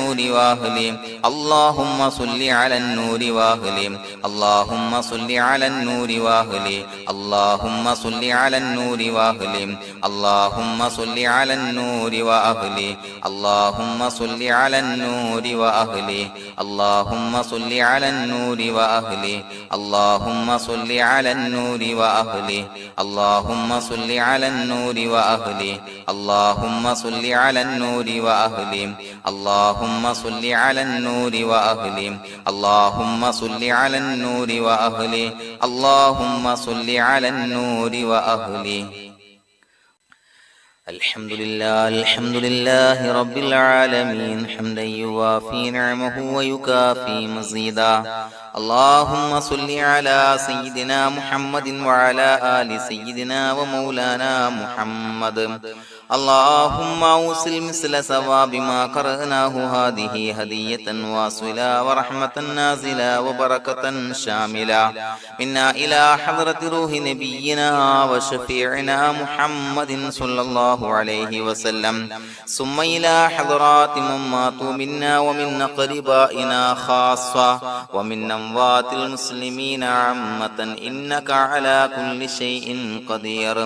النور وأهله اللهم صل على النور وأهله اللهم صل على النور وأهله اللهم صل على النور وأهله اللهم صل على النور وأهله اللهم صل على النور وأهله اللهم صل على النور وأهله اللهم صل على النور وأهله اللهم صل على النور وأهله اللهم صل على النور وأهله اللهم صل على النور وأهله اللهم صل على النور وأهله اللهم صل على النور وأهله الحمد لله رب العالمين حمدا يوافي نعمه ويكافي مزيدا اللهم صل على سيدنا محمد وعلى آل سيدنا ومولانا محمد اللهم أوصل مثل ثواب ما قرأناه هذه هدية واصلة ورحمة نازلة وبركة شاملة منا إلى حضرة روح نبينا وشفيعنا محمد صلى الله عليه وسلم ثم إلى حضرات من ماتوا منا ومن أقربائنا خاصة ومن أموات المسلمين عامة إنك على كل شيء قدير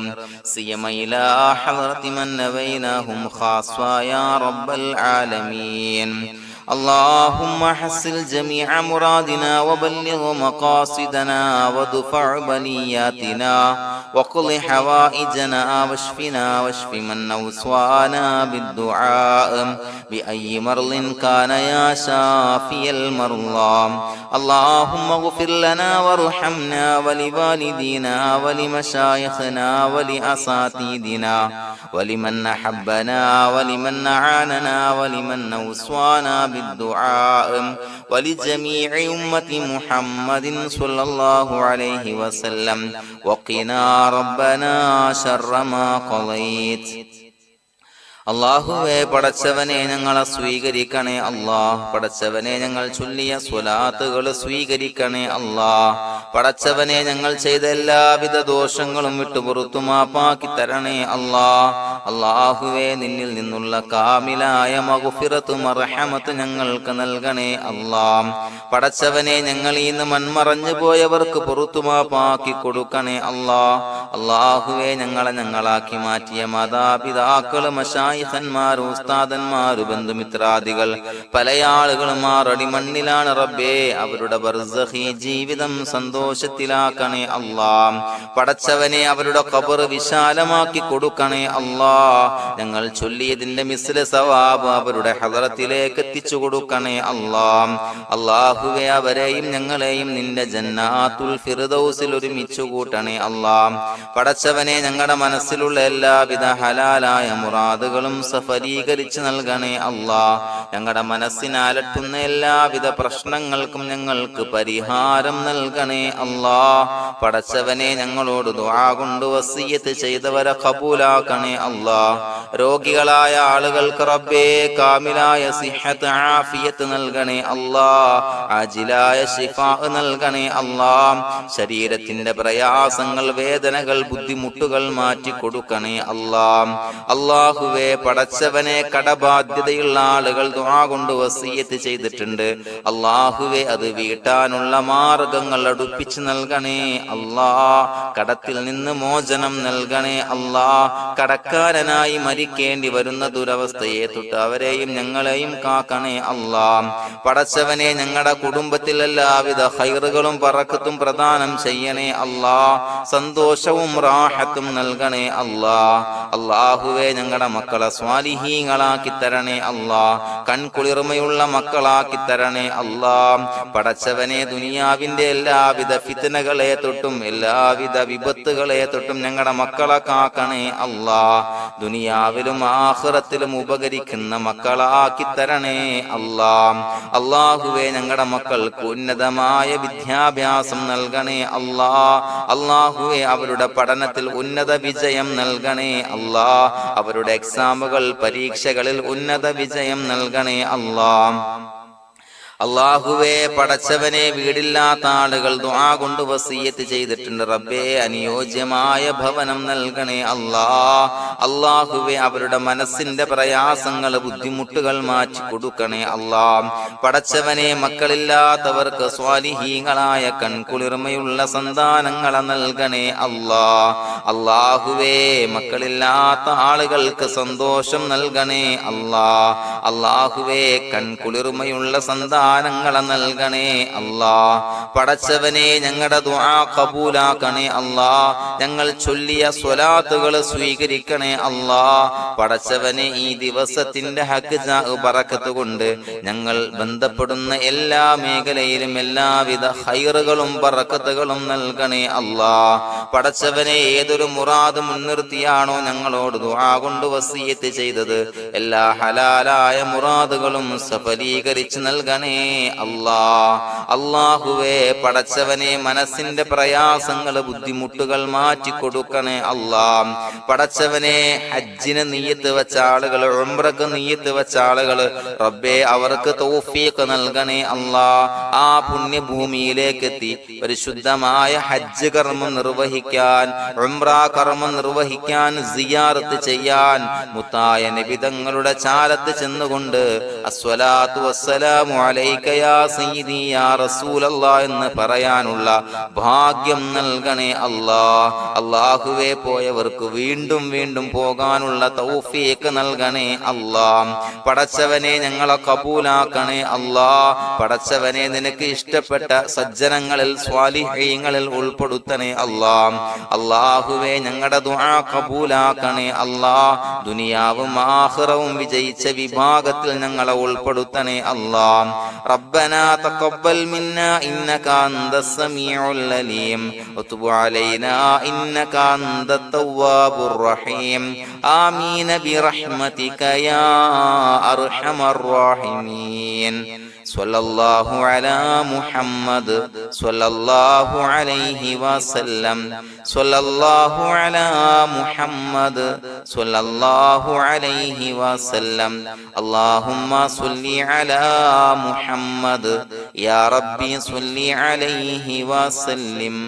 سيما إلى حضرة من نبيناهم خاصة يا رب العالمين اللهم حصل جميع مرادنا وبلغ مقاصدنا ودفع بلياتنا وقض حوائجنا واشفنا واشف من أوصانا بالدعاء بأي مرض كان يا شافي المرضى اللهم اغفر لنا وارحمنا ولوالدينا ولمشايخنا ولأساتذتنا ولمن أحبنا ولمن أعاننا ولمن أوصانا بالدعاء ولجميع أمة محمد صلى الله عليه وسلم وقنا ربنا شر ما قضيت അല്ലാഹുവേ പടച്ചവനെ ഞങ്ങളെ സ്വീകരിക്കണേ അല്ലാഹ് പടച്ചവനെ ഞങ്ങൾ ചൊല്ലിയ സ്വലാത്തുകൾ സ്വീകരിക്കണേ അല്ലാഹ് പടച്ചവനെ ഞങ്ങൾ ചെയ്ത എല്ലാവിധ ദോഷങ്ങളും വിട്ടുപുറത്തു മാപ്പാക്കി തരണേ അല്ലാഹ് അല്ലാഹുവേ നിന്നിൽ നിന്നുള്ള കാമിലായ മഗ്ഫിറത്തും റഹ്മത്തും ഞങ്ങൾക്ക് നൽകണേ അല്ലാഹ് പടച്ചവനെ ഞങ്ങൾ ഇന്ന് മൺമറഞ്ഞു പോയവർക്ക് പുറത്തു മാപ്പാക്കി കൊടുക്കണേ അല്ലാഹ് അല്ലാഹുവേ ഞങ്ങളാക്കി മാറ്റിയ മാതാപിതാക്കൾ ഖന്മാർ ഉസ്താദന്മാർ ബന്ധുമിത്രാദികൾ പല ആളുകളും ആറടി മണ്ണിലാണ് റബ്ബേ അവരുടെ ബർസഖി ജീവിതം സന്തോഷത്തിലാക്കണേ അല്ലാഹ് പടച്ചവനെ അവരുടെ ഖബർ വിശാലമാക്കി കൊടുക്കണേ അല്ലാഹ് ഞങ്ങൾ ചൊല്ലിയതിന്റെ മിസ്ല സവാബ് അവരുടെ ഹദറത്തിലേക്ക് എത്തിച്ചു കൊടുക്കണേ അല്ലാഹ് അല്ലാഹുവേ അവരെയും ഞങ്ങളെയും നിന്റെ ജന്നാത്തുൽ ഫിർദൗസിൽ ഒരുമിച്ചു കൂട്ടണേ അല്ലാഹ് പടച്ചവനെ ഞങ്ങളുടെ മനസ്സിലുള്ള എല്ലാവിധ ഹലാലായ മുറാദുകൾ സഫലീകരിച്ച് നൽകണേ അല്ലാഹ് ഞങ്ങളുടെ മനസ്സിനെ അലട്ടുന്ന എല്ലാവിധ പ്രശ്നങ്ങൾക്കും ഞങ്ങൾക്ക് പരിഹാരം നൽകണേ അല്ലാഹ് പടച്ചവനെ ഞങ്ങളോട് ദുആ കൊണ്ട് വസിയ്യത്ത് ചെയ്തവരെ ഖബൂലാക്കണേ അല്ലാഹ് രോഗികളായ ആളുകൾക്ക് റബ്ബേ കാമിലായ സിഹത്ത് ആഫിയത്ത് നൽകണേ അല്ലാഹ് ആജിലായ ശിഫാ നൽകണേ അല്ലാഹ് ശരീരത്തിന്റെ പ്രയാസങ്ങൾ വേദനകൾ ബുദ്ധിമുട്ടുകൾ മാറ്റി കൊടുക്കണേ അല്ലാഹ് അല്ലാഹുവേ പടച്ചവനെ കടബാധ്യതയുള്ള ആളുകൾ ദുആ കൊണ്ട് വസിയ്യത്ത് ചെയ്തിട്ടുണ്ട് അല്ലാഹുവേ അത് വീട്ടാനുള്ള മാർഗങ്ങൾ അടുപ്പിച്ച് നൽകണേ അല്ലാഹ് കടത്തിൽ നിന്ന് മോചനം നൽകണേ അല്ലാഹ് കടക്കാരനായി മരിക്കേണ്ടി വരുന്ന ദുരവസ്ഥയെ തൊട്ട് അവരെയും ഞങ്ങളെയും കാക്കണേ അല്ലാഹ് പടച്ചവനെ ഞങ്ങളുടെ കുടുംബത്തിൽ എല്ലാവിധ ഖൈറുകളും ബറക്കത്തും പ്രദാനം ചെയ്യണേ അല്ലാഹ് സന്തോഷവും റാഹത്തും നൽകണേ അല്ലാഹ് അല്ലാഹുവേ ഞങ്ങളുടെ മക്കളെ സ്വാലിഹീങ്ങളാക്കി തരണേ അല്ലാഹ് കൺകുളിർമയുള്ള മക്കളാക്കി തരണേ അല്ലാഹ് പടച്ചവനെ ദുനിയാവിന്റെ എല്ലാവിധ ഫിത്നകളെ തൊട്ടും എല്ലാവിധ വിപത്തുകളെ തൊട്ടും ഞങ്ങളുടെ മക്കളെ കാക്കണേ അല്ലാഹ് ദുനിയാവിലും ആഖിറത്തിലും ഉപകരിക്കുന്ന മക്കളാക്കി തരണേ അല്ലാഹ് അല്ലാഹുവേ ഞങ്ങളുടെ മക്കൾക്ക് ഉന്നതമായ വിദ്യാഭ്യാസം നൽകണേ അല്ലാഹ് അല്ലാഹുവേ അവരുടെ പഠനത്തിൽ ഉന്നത വിജയം നൽകണേ അല്ലാഹ് അവരുടെ എക്സാമുകൾ പരീക്ഷകളിൽ ഉന്നത വിജയം നൽകണേ അല്ലാഹ് അല്ലാഹുവേ, പടച്ചവനെ, വീടില്ലാത്ത ആളുകൾ ദുആ കൊണ്ട് വസിയ്യത്ത് ചെയ്തിട്ടുണ്ട്. റബ്ബേ, അനുയോജ്യമായ ഭവനം നൽകണേ അല്ലാ. അല്ലാഹുവേ, അവരുടെ മനസ്സിന്റെ പ്രയാസങ്ങൾ, ബുദ്ധിമുട്ടുകൾ മാറ്റി കൊടുക്കണേ അല്ലാ. പടച്ചവനെ, മക്കളില്ലാത്തവർക്ക് സ്വാലിഹീങ്ങളായ കൺകുളിർമയുള്ള സന്താനങ്ങളെ നൽകണേ അല്ലാ. അല്ലാഹുവേ, മക്കളില്ലാത്ത ആളുകൾക്ക് സന്തോഷം നൽകണേ അല്ലാ. അല്ലാഹുവേ, കൺകുളിർമയുള്ള സന്താനങ്ങളെ നൽകണേ അല്ലാ. പടച്ചവനെ, ഞങ്ങളുടെ ദുആ ഖബൂലാക്കണേ അല്ലാ. ഞങ്ങൾ ചൊല്ലിയ സ്വലാത്തുകൾ സ്വീകരിക്കണേ അല്ലാ. പടച്ചവനെ, ഈ ദിവസത്തിന്റെ ഹഖ് ബറക്കത്ത് കൊണ്ട് ഞങ്ങൾ ബന്ധപ്പെടുന്ന എല്ലാ മേഖലയിലും എല്ലാവിധ ഖൈറുകളും ബറക്കത്തുകളും നൽകണേ അല്ലാ. പടച്ചവനെ, ഏതൊരു മുറാദ് മുൻനിർത്തിയാണോ ഞങ്ങളോട് ദുആ കൊണ്ട് വസിയ്യത്ത് ചെയ്തത്, എല്ലാ ഹലാലായ മുറാദുകളും സഫലീകരിച്ച് നൽകണേ അല്ലാ. അല്ലാഹുവേ, പടച്ചവനെ, മനസ്സിന്റെ പ്രയാസങ്ങൾ, ബുദ്ധിമുട്ടുകൾ മാറ്റി കൊടുക്കണേ അല്ലാ. പടച്ചവനെ, ഹജ്ജിന് നിയ്യത്ത് വെച്ച ആളുകൾ, ഉംറക്ക് നിയ്യത്ത് വെച്ച ആളുകൾ, റബ്ബേ, അവർക്ക് തൗഫീഖ് നൽകണേ അല്ലാ. ആ പുണ്യഭൂമിയിലേക്ക് എത്തി പരിശുദ്ധമായ ഹജ്ജ് കർമ്മം നിർവഹിക്കാൻ, ഉംറ കർമ്മം നിർവഹിക്കാൻ, സിയാറത്ത് ചെയ്യാൻ, മുത്തായ നബി തങ്ങളുടെ ചാരത്ത് ചെന്നുകൊണ്ട് അസ്സലാത്തു വസ്സലാമു അലൈക യാ സയ്യിദി യാ റസൂലല്ലാഹ് എന്ന് പറയാനുള്ള ഭാഗ്യം നൽകണേ അല്ലാ. അല്ലാഹുവേ, പോയവർക്ക് വീണ്ടും വീണ്ടും പോകാനുള്ള തൗഫീഖ് നൽകണേ അല്ലാ. പടച്ചവനെ, ഞങ്ങളെ കബൂലാക്കണേ അല്ലാ. പടച്ചവനെ, നിനക്ക് ഇഷ്ടപ്പെട്ട സജ്ജനങ്ങളിൽ, സ്വാലിഹീങ്ങളിൽ ഉൾപ്പെടുത്തണേ അല്ലാ. അല്ലാഹുവേ, ഞങ്ങളുടെ ദുആ കബൂലാക്കണേ അല്ലാ. ദുനിയാവും ആഖിറവും വിജയിച്ച വിഭാഗത്തിൽ ഞങ്ങളെ ഉൾപ്പെടുത്തണേ അല്ലാ. റബ്ബനാ തഖബ്ബൽ മിന്നാ ഇന്നക അൻതസ് സമീഉൽ അലീം വതുബ് അലൈനാ ഇന്നക അൻതത് തവ്വാബുർ റഹീം. ആമീൻ ബിറഹ്മതിക യാ അർഹമർ റഹീമീൻ. സ്വല്ലല്ലാഹു അലാ മുഹമ്മദ് സ്വല്ലല്ലാഹു അലൈഹി വസല്ലം. സ്വല്ലല്ലാഹു അലാ മുഹമ്മദ് സ്വല്ലല്ലാഹു അലൈഹി വസല്ലം. അല്ലാഹുമ്മ സ്വല്ലി അലാ മുഹമ്മദ് യാ റബ്ബി സ്വല്ലി അലൈഹി വസല്ലം.